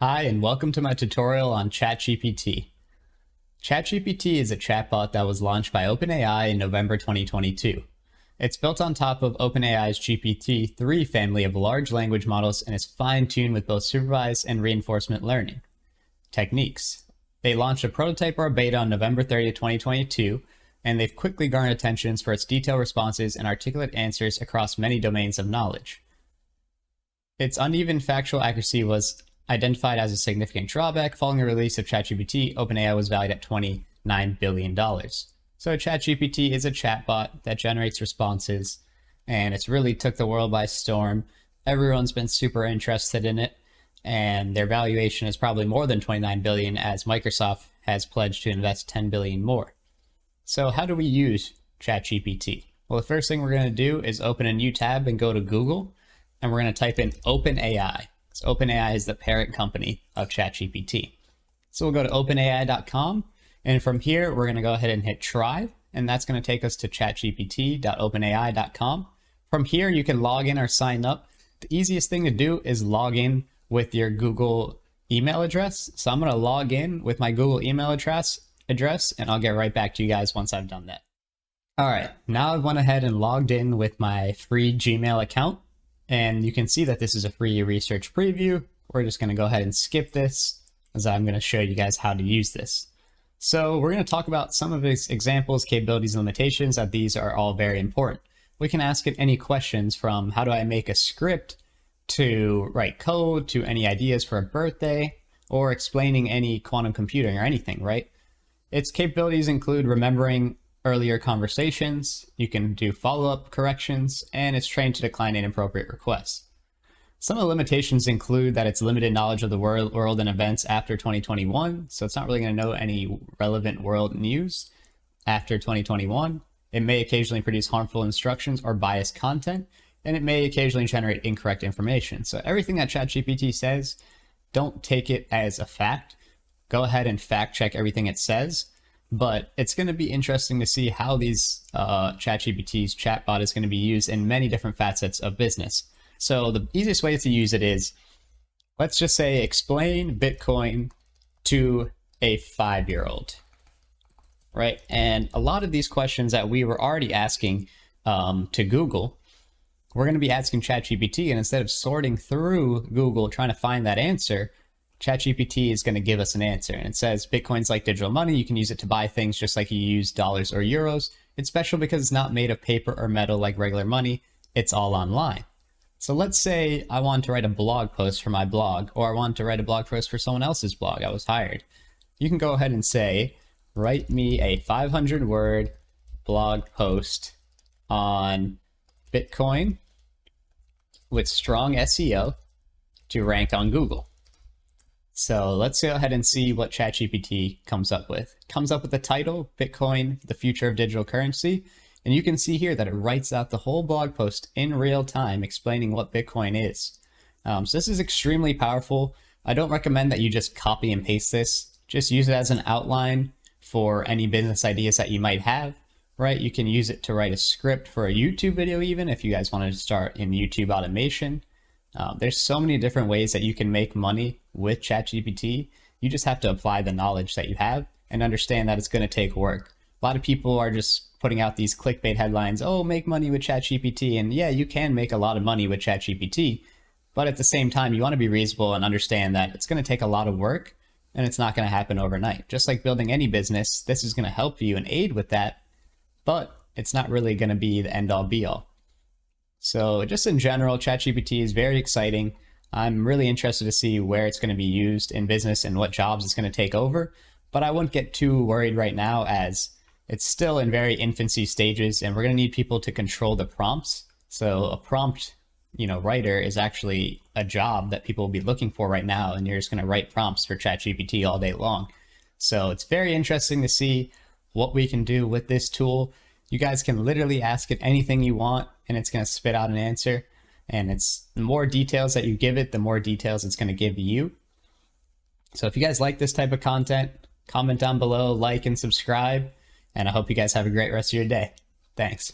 Hi, and welcome to my tutorial on ChatGPT. ChatGPT is a chatbot that was launched by OpenAI in November 2022. It's built on top of OpenAI's GPT-3 family of large language models and is fine-tuned with both supervised and reinforcement learning techniques. They launched a prototype or a beta on November 30th, 2022, and they've quickly garnered attention for its detailed responses and articulate answers across many domains of knowledge. Its uneven factual accuracy was identified as a significant drawback. Following the release of ChatGPT, OpenAI was valued at $29 billion. So ChatGPT is a chatbot that generates responses, and it's really took the world by storm. Everyone's been super interested in it, and their valuation is probably more than $29 billion, as Microsoft has pledged to invest $10 billion more. So how do we use ChatGPT? Well, the first thing we're going to do is open a new tab and go to Google, and we're going to type in OpenAI. So OpenAI is the parent company of ChatGPT. So we'll go to openai.com, and from here, we're going to go ahead and hit try, and that's going to take us to chatgpt.openai.com. From here, you can log in or sign up. The easiest thing to do is log in with your Google email address. So I'm going to log in with my Google email address, and I'll get right back to you guys once I've done that. All right, now I've went ahead and logged in with my free Gmail account. And you can see that this is a free research preview. We're just going to go ahead and skip this, as I'm going to show you guys how to use this. So we're going to talk about some of its examples, capabilities, and limitations, that these are all very important. We can ask it any questions, from how do I make a script to write code, to any ideas for a birthday, or explaining any quantum computing or anything, right? Its capabilities include remembering earlier conversations, you can do follow-up corrections, and it's trained to decline inappropriate requests. Some of the limitations include that it's limited knowledge of the world and events after 2021, so it's not really going to know any relevant world news after 2021. It may occasionally produce harmful instructions or biased content, and it may occasionally generate incorrect information. So everything that ChatGPT says, don't take it as a fact. Go ahead and fact check everything it says. But it's going to be interesting to see how these ChatGPT's chatbot is going to be used in many different facets of business. So the easiest way to use it is, let's just say, explain Bitcoin to a 5-year-old, right? And a lot of these questions that we were already asking to Google, we're going to be asking ChatGPT, and instead of sorting through Google trying to find that answer, ChatGPT is going to give us an answer, and it says Bitcoin's like digital money. You can use it to buy things just like you use dollars or euros. It's special because it's not made of paper or metal like regular money. It's all online. So let's say I want to write a blog post for my blog, or I want to write a blog post for someone else's blog. I was hired. You can go ahead and say, write me a 500-word blog post on Bitcoin with strong SEO to rank on Google. So let's go ahead and see what ChatGPT comes up with. It comes up with the title, Bitcoin, the future of digital currency. And you can see here that it writes out the whole blog post in real time explaining what Bitcoin is. So this is extremely powerful. I don't recommend that you just copy and paste this. Just use it as an outline for any business ideas that you might have, right? You can use it to write a script for a YouTube video, even if you guys wanted to start in YouTube automation. There's so many different ways that you can make money with ChatGPT. You just have to apply the knowledge that you have and understand that it's going to take work. A lot of people are just putting out these clickbait headlines, oh, make money with ChatGPT. And yeah, you can make a lot of money with ChatGPT, but at the same time, you want to be reasonable and understand that it's going to take a lot of work and it's not going to happen overnight. Just like building any business, this is going to help you and aid with that, but it's not really going to be the end all be all. So just in general, ChatGPT is very exciting. I'm really interested to see where it's going to be used in business and what jobs it's going to take over. But I wouldn't get too worried right now, as it's still in very infancy stages, and we're going to need people to control the prompts. So a prompt, writer is actually a job that people will be looking for right now, and you're just going to write prompts for ChatGPT all day long. So it's very interesting to see what we can do with this tool. You guys can literally ask it anything you want, and it's going to spit out an answer. And it's the more details that you give it, the more details it's going to give you. So if you guys like this type of content, comment down below, like and subscribe. And I hope you guys have a great rest of your day. Thanks.